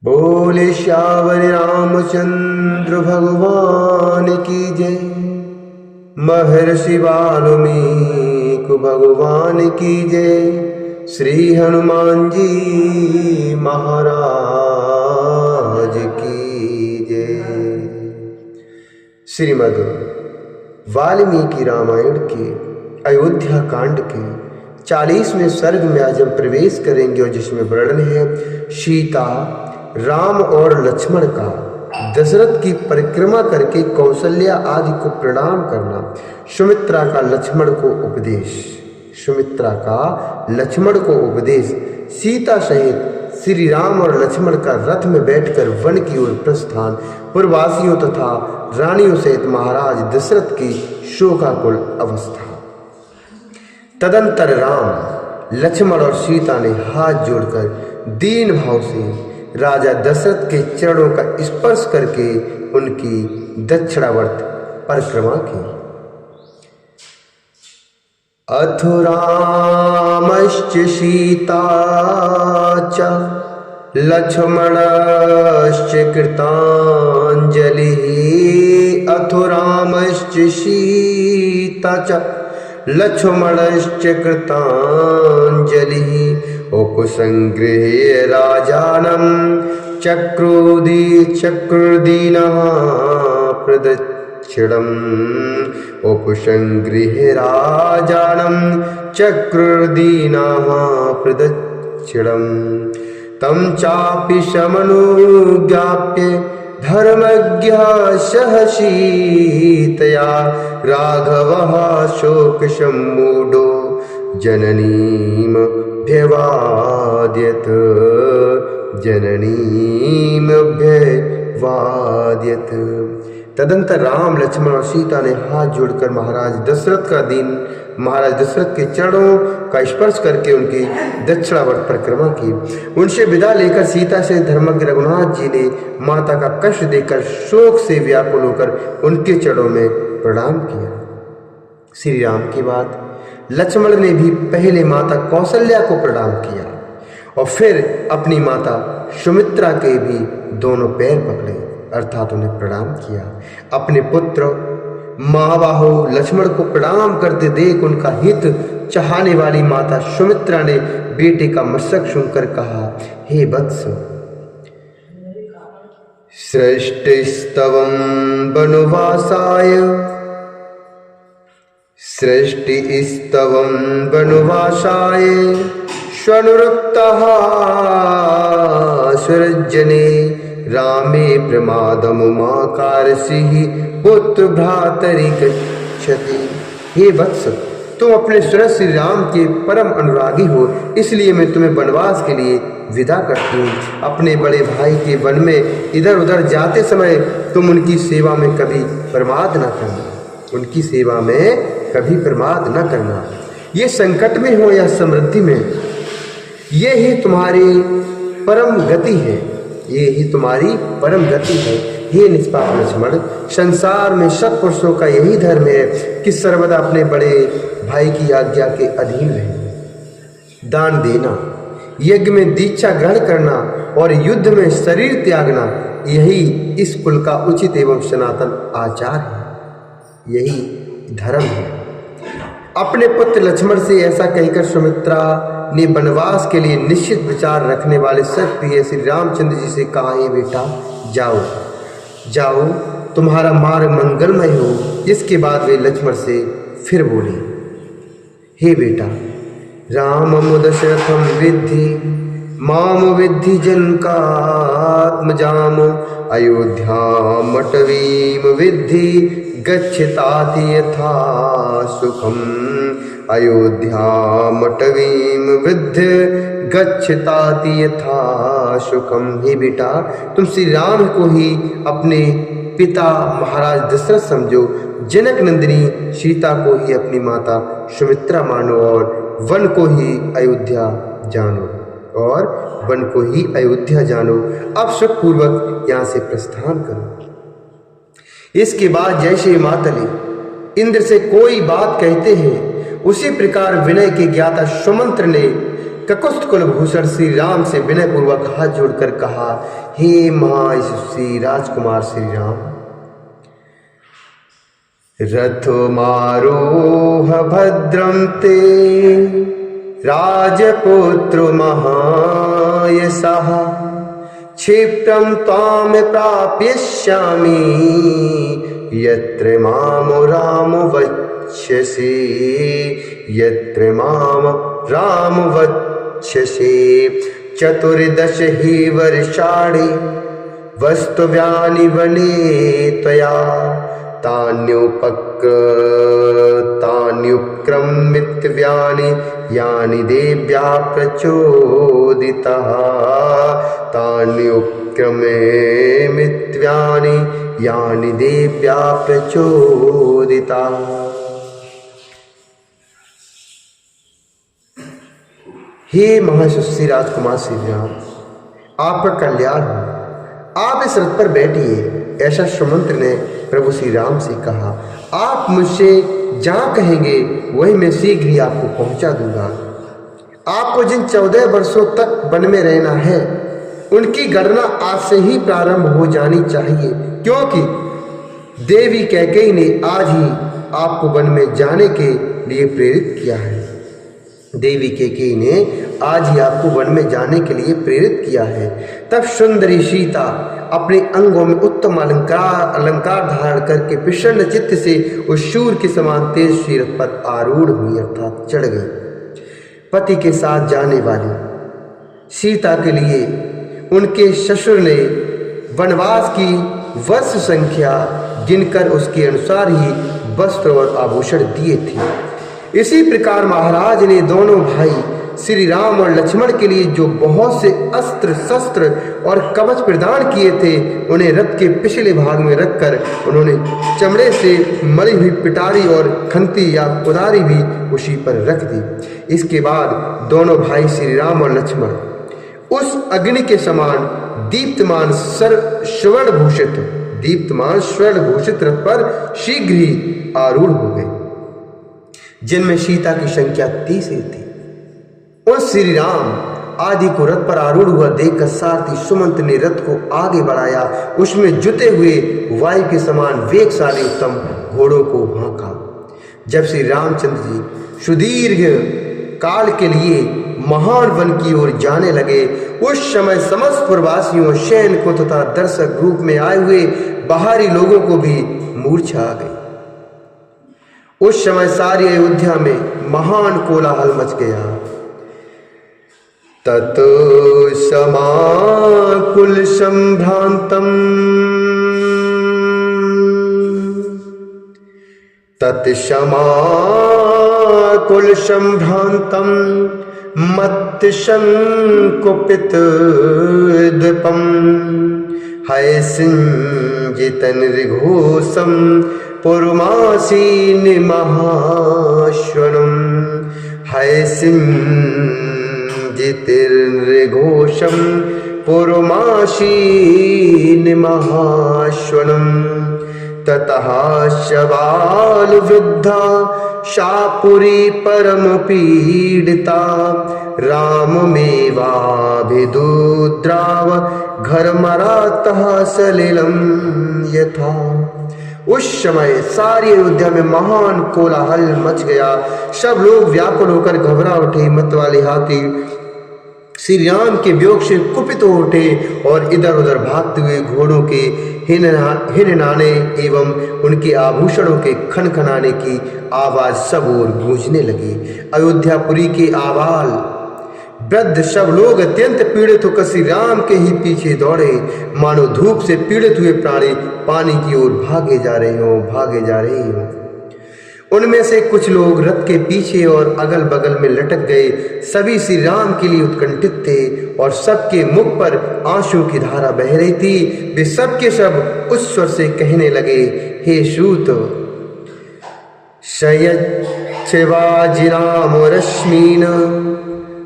बोले श्यावर रामचंद्र भगवान की जय। महर्षि वाल्मीकि भगवान की जय। श्री हनुमान जी महाराज की जय। श्रीमद् वाल्मीकि रामायण के अयोध्या कांड के 40वें सर्ग में आज हम प्रवेश करेंगे और जिसमें वर्णन है सीता, राम और लक्ष्मण का दशरथ की परिक्रमा करके कौशल्या आदि को प्रणाम करना, सुमित्रा का लक्ष्मण को उपदेश, सीता सहित श्री राम और लक्ष्मण का रथ में बैठकर वन की ओर प्रस्थान, पुरवासियों तथा रानियों सहित महाराज दशरथ की शोकाकुल अवस्था। तदंतर राम, लक्ष्मण और सीता ने हाथ जोड़कर दीन भाव से राजा दशरथ के चरणों का स्पर्श करके उनकी दक्षिणावर्त परिक्रमा की। अथो रामश्च सीता च लक्ष्मणश्च कृतांजलिः। अथो रामश्च सीता च लक्ष्मणश्च कृतांजलिः। उपसंगृह्य राजानं चक्रुदीनः प्रदक्षिणम्। उपसंगृह्य राजानं चक्रुदीनः प्रदक्षिणम्। तं चापि समनुज्ञाप्य धर्मज्ञः सहसीतया राघवः शोकसम्मूढो जननीमभ्यवाद्यत। तदंतर राम, लक्ष्मण और सीता ने हाथ जोड़कर महाराज दशरथ के चरणों का स्पर्श करके उनकी दक्षिणावर्त परिक्रमा की। उनसे विदा लेकर सीता से धर्मज्ञ रघुनाथ जी ने माता का कष्ट देकर शोक से व्याकुल होकर उनके चरणों में प्रणाम किया। श्री राम के बाद लक्ष्मण ने भी पहले माता कौशल्या को प्रणाम किया और फिर अपनी माता सुमित्रा के भी दोनों पैर पकड़े, अर्थात उन्हें प्रणाम किया। अपने पुत्र महाबाहु लक्ष्मण को प्रणाम करते देख उनका हित चाहने वाली माता सुमित्रा ने बेटे का मस्तक सुनकर कहा, हे वत्स, सृष्टिस्तवं वनवासाय स्वनुरुक्तः सुरजने। रामे प्रमादमुमाकारसिः पुत्र भ्रातरि गच्छति। हे वत्स, तुम अपने सुरज श्री राम के परम अनुरागी हो, इसलिए मैं तुम्हें वनवास के लिए विदा करती हूँ। अपने बड़े भाई के वन में इधर उधर जाते समय तुम उनकी सेवा में कभी प्रमाद न करना। ये संकट में हो या समृद्धि में, ये ही तुम्हारी परम गति है। हे निष्पाप लक्ष्मण, संसार में सत्पुरुषों का यही धर्म है कि सर्वदा अपने बड़े भाई की आज्ञा के अधीन रहे। दान देना, यज्ञ में दीक्षा ग्रहण करना और युद्ध में शरीर त्यागना, यही इस कुल का उचित एवं सनातन आचार है, यही धर्म है। अपने पुत्र लक्ष्मण से ऐसा कहकर सुमित्रा ने वनवास के लिए निश्चित विचार रखने वाले सत्प्रिय श्री रामचंद्र जी से कहा, हे बेटा, जाओ, तुम्हारा मार्ग मंगलमय हो। इसके बाद वे लक्ष्मण से फिर बोले, हे बेटा, रामम दशरथम विद्धि माम विद्धि जनकात्मजाम। अयोध्यामटवीम विद्धि गच्छताति यथा सुखम। अयोध्यामटवीम विद्धि गच्छताति यथा सुखम। हे बेटा, तुम श्री राम को ही अपने पिता महाराज दशरथ समझो, जनक नंदिनी सीता को ही अपनी माता सुमित्रा मानो और वन को ही अयोध्या जानो। अब सुखपूर्वक यहाँ से प्रस्थान करो। इसके बाद जैसे मातली इंद्र से कोई बात कहते हैं, उसी प्रकार विनय के ज्ञाता सुमंत्र ने ककुस्त कुलभूषण श्री राम से विनय पूर्वक हाथ जोड़कर कहा, हे महायशस्वी राजकुमार श्री राम, रथमारोह भद्रं ते राजपुत्र महायशः, क्षिप्रं त्वां प्राप्यष्यामि यत्र मां राम वक्ष्यसि, यत्र मां राम वक्ष्यसि। चतुर्दश हि वर्षाणि वस्तव्यानि वने त्वया, तान्युपक्रमितव्यानि यानि देव्या प्रचोदिताः, तान्युपक्रमितव्यानि यानि देव्या प्रचोदिताः। हे महायशस्वी राजकुमार श्री राम, आपका कल्याण हो, आप इस रथ पर बैठिए। ऐसा सुमंत्र ने प्रभु श्री राम से कहा, आप मुझसे जहाँ कहेंगे वही मैं शीघ्र ही आपको पहुँचा दूंगा। आपको जिन 14 वर्षों तक वन में रहना है उनकी गणना आज से ही प्रारंभ हो जानी चाहिए, क्योंकि देवी कैकेयी ने आज ही आपको वन में जाने के लिए प्रेरित किया है। देवी कैकेयी ने आज ही आपको वन में जाने के लिए प्रेरित किया है। तब सुंदरी सीता अपने अंगों में उत्तम अलंकार धारण करके प्रसन्न चित्त से उस शूर के समान तेजस्वी रथ पर आरूढ़ हुई, अर्थात चढ़ गई। पति के साथ जाने वाली सीता के लिए उनके ससुर ने वनवास की वर्ष संख्या गिनकर उसके अनुसार ही वस्त्र और आभूषण दिए थे। इसी प्रकार महाराज ने दोनों भाई श्री राम और लक्ष्मण के लिए जो बहुत से अस्त्र शस्त्र और कवच प्रदान किए थे उन्हें रथ के पिछले भाग में रखकर उन्होंने चमड़े से मरी हुई पिटारी और खंती या कुदारी भी उसी पर रख दी। इसके बाद दोनों भाई श्री राम और लक्ष्मण उस अग्नि के समान दीप्तमान स्वर्ण भूषित रथ पर शीघ्र ही आरूढ़ हो गए, जिनमें सीता की संख्या 30 थी। उन श्री राम आदि को रथ पर आरूढ़ हुआ देखकर सारथी सुमंत ने रथ को आगे बढ़ाया। उसमें जुते हुए वायु के समान वेगशाली उत्तम घोड़ों को हाँका। जब श्री रामचंद्र जी सुदीर्घ काल के लिए महान वन की ओर जाने लगे, उस समय समस्त प्रवासियों, सैनिकों तथा दर्शक रूप में आए हुए बाहरी लोगों को भी मूर्छा आ गई। उस समय सारी अयोध्या में महान कोलाहल मच गया। तत समाकुल संभ्रांतम तत्समाकुल संभ्रांतम मत्संकुपित द्वीपम हैसिंजितं ऋघोषं पुरमासीन महाश्वनम हैसिंजितिर्घोषं पुरमासीन महाश्वनम ततः शबाल वृद्धा शापुरी परम पीड़िता राममेवाभिदुद्राव घरमरातः सलिलम यथा। उस समय सारी अयोध्या में महान कोलाहल मच गया। सब लोग व्याकुल होकर घबरा उठे। मतवाले हाथी श्री राम के वियोग से कुपित हो उठे और इधर उधर भागते हुए घोड़ों के हिननाने एवं उनके आभूषणों के खनखनाने की आवाज सब ओर गूंजने लगी। अयोध्यापुरी के आबाल वृद्ध सब लोग अत्यंत पीड़ित होकर श्री राम के ही पीछे दौड़े, मानो धूप से पीड़ित हुए प्राणी पानी की ओर भागे जा रहे हो। उनमें से कुछ लोग रथ के पीछे और अगल बगल में लटक गए। सभी श्री राम के लिए उत्कंठित थे और सबके मुख पर आंसू की धारा बह रही थी। वे सबके सब उस स्वर से कहने लगे, हे सूत, शयच्छवाजिराम रश्मीन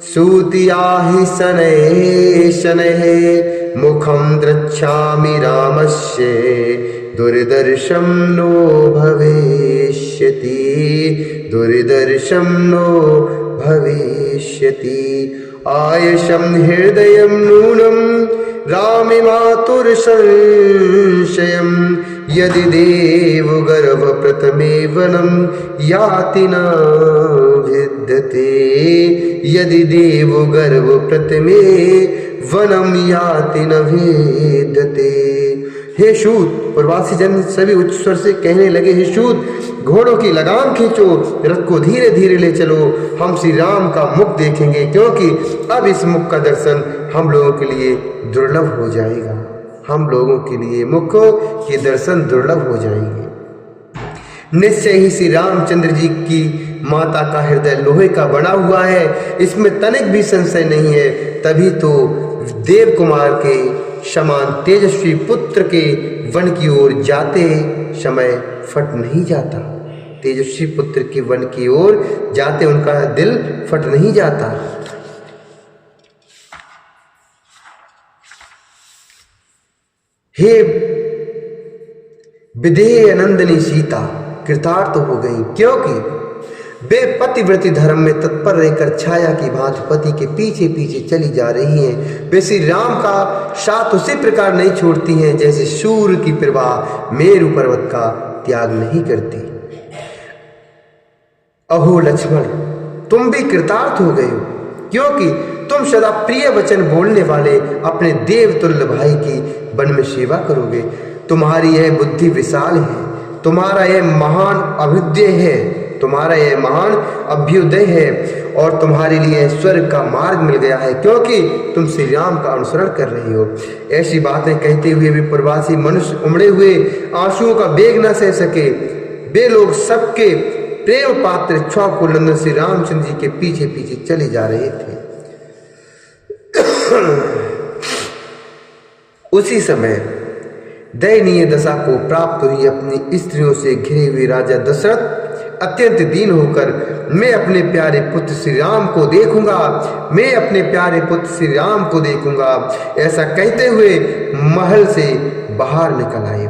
सूतियाहि शनैः शनैः मुखं द्रक्ष्यामि रामस्य दुर्दर्शं नो भविष्यति, दुर्दर्शं नो भविष्यति। आयशं हृदयं नूनं रामे मातुर संशयं यदि देवगर्भ प्रथमे वनं याति न विद्यते यदि देवगर्भ प्रथमे वनम याति न विद्यते। हे शूद, प्रवासी जन सभी उच्च स्वर से कहने लगे, हे शूद, घोड़ों की लगाम खींचो, रथ को धीरे धीरे ले चलो, हम श्री राम का मुख देखेंगे, क्योंकि अब इस मुख का दर्शन हम लोगों के लिए दुर्लभ हो जाएगा। हम लोगों के लिए मुख के दर्शन दुर्लभ हो जाएंगे। निश्चय ही श्री रामचंद्र जी की माता का हृदय लोहे का बना हुआ है, इसमें तनिक भी संशय नहीं है। तभी तो देव कुमार के समान तेजस्वी पुत्र के वन की ओर जाते समय फट नहीं जाता। तेजस्वी पुत्र के वन की ओर जाते उनका दिल फट नहीं जाता। हे विदेह नंदिनी सीता कृतार्थ हो गई, क्योंकि वे पतिव्रती धर्म में तत्पर रहकर छाया की भांति पति के पीछे पीछे चली जा रही हैं। वे श्री राम का साथ उसी प्रकार नहीं छोड़ती हैं जैसे सूर्य की प्रभा मेरु पर्वत का त्याग नहीं करती। अहो लक्ष्मण, तुम भी कृतार्थ हो गए हो, क्योंकि तुम सदा प्रिय वचन बोलने वाले अपने देवतुल्य भाई की वन में सेवा करोगे। तुम्हारी यह बुद्धि विशाल है, तुम्हारा यह महान अभ्युदय है, तुम्हारा यह महान अभ्युदय है, और तुम्हारे लिए स्वर्ग का मार्ग मिल गया है, क्योंकि तुम श्री राम का अनुसरण कर रही हो। ऐसी बातें कहते हुए भी प्रवासी मनुष्य उमड़े हुए आंसुओं का वेग न सह सके। वे लोग सबके प्रेम पात्र इक्ष्वाकुनंदन श्री रामचंद्र जी के पीछे पीछे चले जा रहे थे। उसी समय दयनीय दशा को प्राप्त हुई अपनी स्त्रियों से घिरे हुए राजा दशरथ अत्यंत दीन होकर, मैं अपने प्यारे पुत्र श्री राम को देखूंगा, मैं अपने प्यारे पुत्र श्री राम को देखूंगा, ऐसा कहते हुए महल से बाहर निकल आए।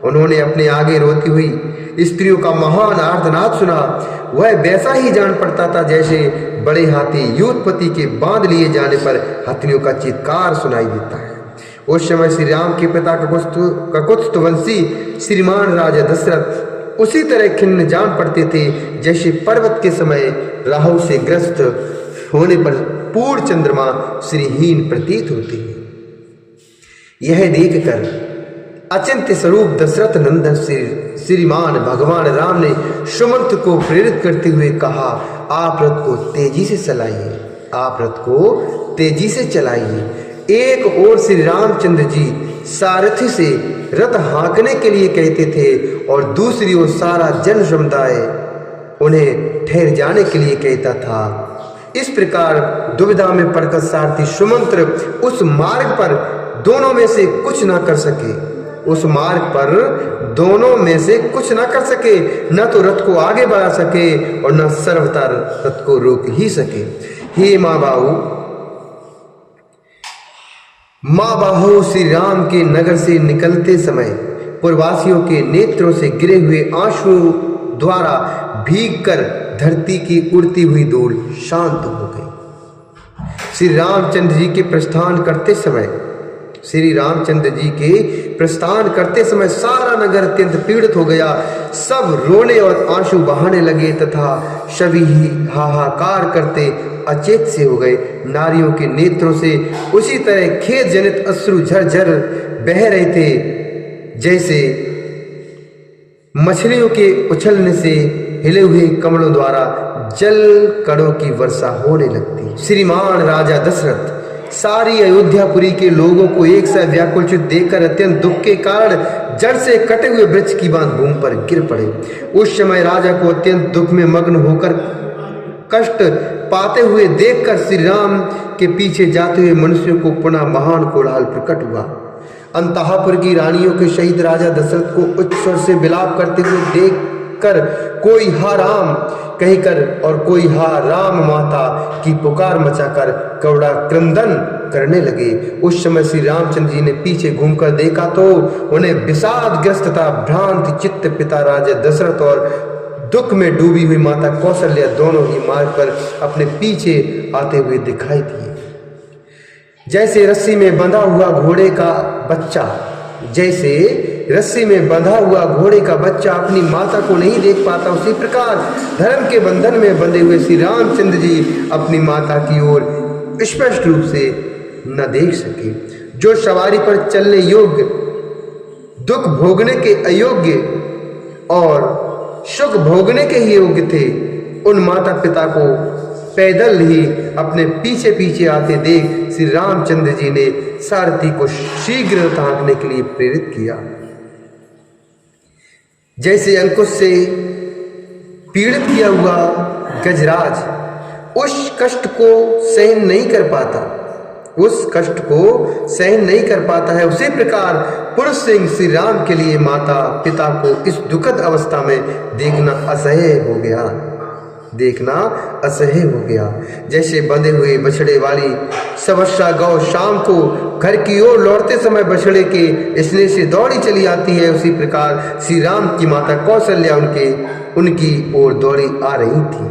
उन्होंने अपने आगे रोती हुई स्त्रियों का महान आर्तनाद सुना। वह वैसा ही जान पड़ता था जैसे बड़े हाथी युद्धपति के बांध लिए जाने पर हाथियों का चित्कार सुनाई देता है। उस समय श्री राम के पिता ककुत्स्थ वंशी श्रीमान राजा दशरथ उसी तरह खिन्न जान पड़ते थे जैसे पर्वत के समय राहु से ग्रस्त होने पर पूर्ण चंद्रमा श्रीहीन प्रतीत होते हैं। यह देखकर अचिंत्य स्वरूप दशरथ नंदन श्रीमान भगवान राम ने सुमंत को प्रेरित करते हुए कहा, आप रथ को तेजी से चलाइए, आप रथ को तेजी से चलाइए। एक ओर श्री रामचंद्र जी सारथी से रथ हाँकने के लिए कहते थे और दूसरी ओर सारा जन समुदाय उन्हें ठहर जाने के लिए कहता था। इस प्रकार दुविधा में पड़कर सारथी सुमंत्र उस मार्ग पर दोनों में से कुछ न कर सके, उस मार्ग पर दोनों में से कुछ न कर सके, न तो रथ को आगे बढ़ा सके और न सर्वथा रथ को रोक ही सके। हे माँ बाहु श्री राम के नगर से निकलते समय पुरवासियों के नेत्रों से गिरे हुए आंसुओं द्वारा भीगकर धरती की उड़ती हुई धूल शांत हो गई। श्री रामचंद्र जी के प्रस्थान करते समय सारा नगर अत्यंत पीड़ित हो गया। सब रोने और आंसू बहाने लगे तथा सभी ही हाहाकार करते अचेत से हो गए। नारियों के नेत्रों से उसी तरह खेद जनित अश्रु झरझर बह रहे थे जैसे मछलियों के उछलने से हिले हुए कमलों द्वारा जल कणों की वर्षा होने लगती। श्रीमान राजा दशरथ सारी अयोध्यापुरी के लोगों को एक साथ व्याकुलचित देखकर अत्यंत दुख के कारण जड़ से कटे हुए वृक्ष की बांध भूमि पर गिर पड़े। उस समय राजा को अत्यंत दुख में मग्न होकर कष्ट पाते हुए देखकर श्री राम के पीछे जाते हुए मनुष्यों को पुनः महान कोलाहल प्रकट हुआ। अंतःपुर की रानियों के शहीद राजा दशरथ को उच्च स्वर से विलाप करते हुए देखकर कोई हा राम कहकर और कोई हा राम माता की पुकार मचाकर कौड़ा क्रंदन करने लगे। उस समय श्री रामचंद्र जी ने पीछे घूमकर देखा तो उन्हें विषादग्रस्त तथा भ्रांत चित्त पिता राजा दशरथ और दुख में डूबी हुई माता कौशल्या दोनों ही मार्ग पर अपने पीछे आते हुए दिखाई दिए। जैसे रस्सी में बंधा हुआ घोड़े का बच्चा, जैसे रस्सी में बंधा हुआ घोड़े का बच्चा अपनी माता को नहीं देख पाता, उसी प्रकार धर्म के बंधन में बंधे हुए श्री रामचंद्र जी अपनी माता की ओर स्पष्ट रूप से न देख सके। जो सवारी पर चलने योग्य, दुख भोगने के अयोग्य और सुख भोगने के ही योग्य थे, उन माता पिता को पैदल ही अपने पीछे पीछे आते देख श्री रामचंद्र जी ने सारथी को शीघ्र ताकने के लिए प्रेरित किया। जैसे अंकुश से पीड़ित किया हुआ गजराज उस कष्ट को सहन नहीं कर पाता, उस कष्ट को सहन नहीं कर पाता है, उसी प्रकार पुरुष सिंह श्री राम के लिए माता पिता को इस दुखद अवस्था में देखना असह्य हो गया, देखना असह्य हो गया। जैसे बंधे हुए बछड़े वाली सवस्या गौ शाम को घर की ओर लौटते समय बछड़े के स्नेह से दौड़ी चली आती है, उसी प्रकार श्री राम की माता कौशल्या उनकी ओर दौड़ी आ रही थी।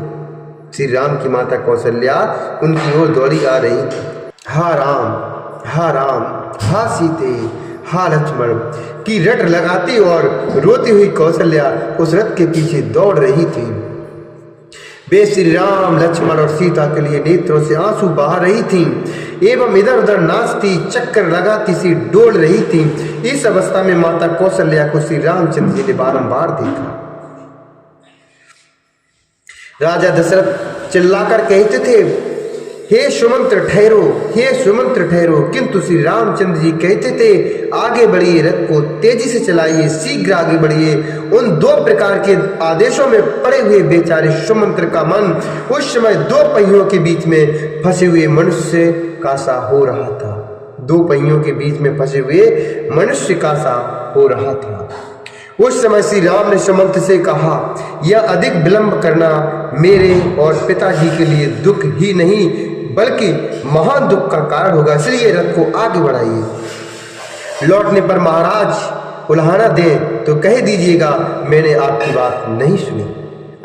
श्री राम की माता कौशल्या उनकी ओर दौड़ी आ रही थी। हा राम, हा सीते, हा लक्ष्मण की रट लगाती और रोती हुई कौशल्या उस रथ के पीछे दौड़ रही थी। वे श्री राम, लक्ष्मण और सीता के लिए नेत्रों से आंसू बहा रही थीं एवं इधर उधर नाचती, चक्कर लगाती सी डोल रही थीं। इस अवस्था में माता कौशल्या को श्री रामचंद्र जी ने बारंबार देखा। राजा दशरथ चिल्लाकर कहते थे, हे सुमंत्र ठहरो, हे सुमंत्र ठहरो, किंतु श्री रामचंद्र जी कहते थे, आगे बढ़िए, रथ को तेजी से चलाइए, शीघ्र आगे बढ़िए। उन दो प्रकार के आदेशों में पड़े हुए बेचारे सुमंत्र का मन उस समय दो पहियों के बीच में फंसे हुए मनुष्य का सा हो रहा था, दो पहियों के बीच में फंसे हुए मनुष्य का सा हो रहा था। उस समय श्री राम ने सुमंत्र से कहा, यह अधिक विलंब करना मेरे और पिताजी के लिए दुख ही नहीं बल्कि महान दुख का कारण होगा, इसलिए रथ को आगे बढ़ाइए। लौटने पर महाराज उल्हाना दें तो कह दीजिएगा मैंने आपकी बात नहीं सुनी।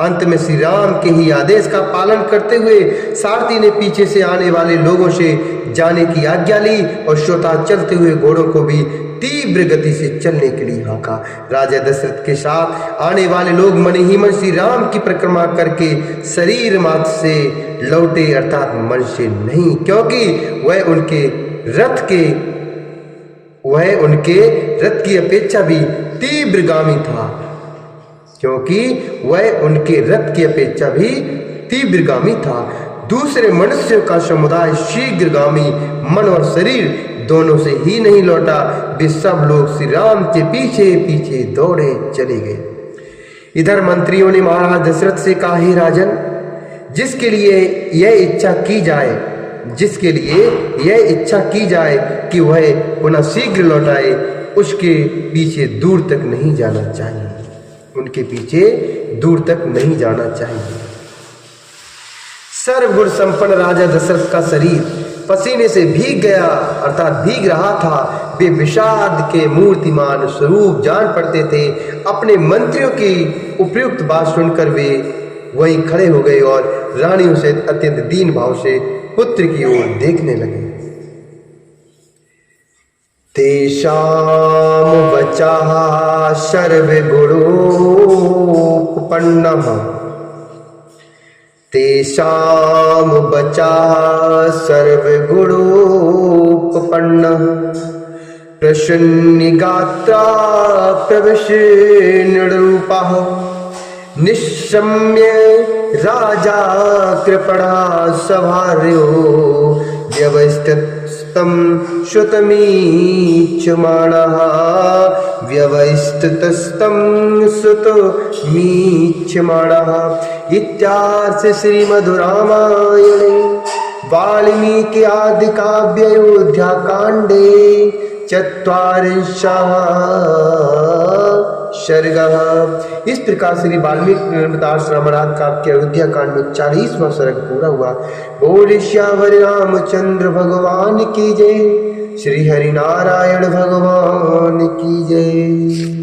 अंत में श्री राम के ही आदेश का पालन करते हुए सारथी ने पीछे से आने वाले लोगों से जाने की आज्ञा ली और स्वतः चलते हुए घोड़ों को भी तीव्र गति से चलने के लिए हाँका। राजा दशरथ के साथ आने वाले लोग मन ही मन श्री राम की परिक्रमा करके शरीर मात्र से लौटे, अर्थात मन से नहीं, क्योंकि वह उनके रथ की अपेक्षा भी तीव्रगामी था, क्योंकि वह उनके रथ की अपेक्षा भी तीव्रगामी था। दूसरे मनुष्यों का समुदाय शीघ्रगामी मन और शरीर दोनों से ही नहीं लौटा, वे सब लोग श्री राम के पीछे पीछे दौड़े चले गए। इधर मंत्रियों ने महाराज दशरथ से कहा, हे राजन, जिसके लिए यह इच्छा की जाए कि वह पुनः शीघ्र लौटाए, उसके पीछे दूर तक नहीं जाना चाहिए, उनके पीछे दूर तक नहीं जाना चाहिए। सर्वगुण संपन्न राजा दशरथ का शरीर पसीने से भीग गया, अर्थात भीग रहा था। वे विषाद के मूर्तिमान स्वरूप जान पड़ते थे। अपने मंत्रियों की उपयुक्त बात सुनकर वे वहीं खड़े हो गए और रानियों से अत्यंत दीन भाव से पुत्र की ओर देखने लगे। तेषां वचः सर्वगुणोपपन्नः, तेषां वचः सर्वगुणोपपन्नः, प्रसन्नगात्रा प्रविष्णुरूपः, निशम्य राजा कृपणा सभार्यो, व्यवस्थितं श्रुतमीक्षमाणः, व्यवस्थितस्तं श्रुतमीक्षमाणः। इत्यार्थ श्रीमद्रामायणे वाल्मीकि आदि काव्य अयोध्याकाण्डे 44वां सर्गः। इस प्रकार श्री वाल्मीकि दास रामायण काव्य के अयोध्या कांड में 40वां सर्ग पूरा हुआ। बोले श्यावर रामचंद्र भगवान की जय, श्री हरि नारायण भगवान की जय।